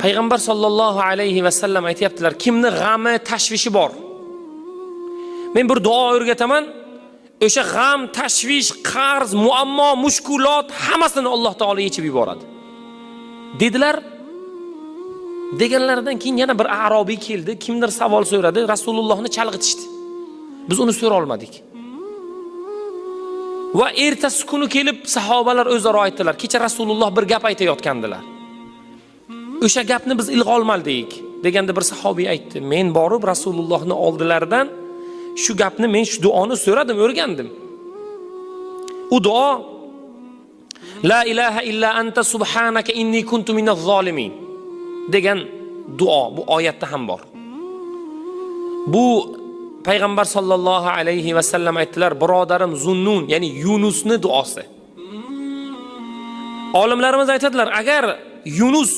Payg'ambar sollallohu alayhi va sallam aytibdilar, kimni g'ami, tashvishi bor. Men bir duo o'rgataman. O'sha g'am, tashvish, qarz, muammo, mushkulot hammasini Alloh taolo yechib yuboradi. Dedilar. Deganlaridan keyin yana bir arobiy keldi, kimdir savol so'radi, Rasulullohni chalg'itishdi. Biz uni so'ra olmadik. Va ertasi kuni kelib sahobalar o'zaro aytdilar, kecha Rasululloh bir gap aytayotgandilar. O'sha gapni biz ilg'a olmadik, deganda bir sahobiy aytdi, men borib Rasulullohni oldilaridan shu gapni, men shu duoni so'radim, o'rgandim. U duo La ilaha illa anta subhanaka inni kuntu minaz zolimin degan duo bu oyatda ham bor. Bu Payg'ambar sollallohu alayhi va sallam aytdilar, birodarim Zunnun, ya'ni Yunusni duosi. Olimlarimiz aytadilar, agar Yunus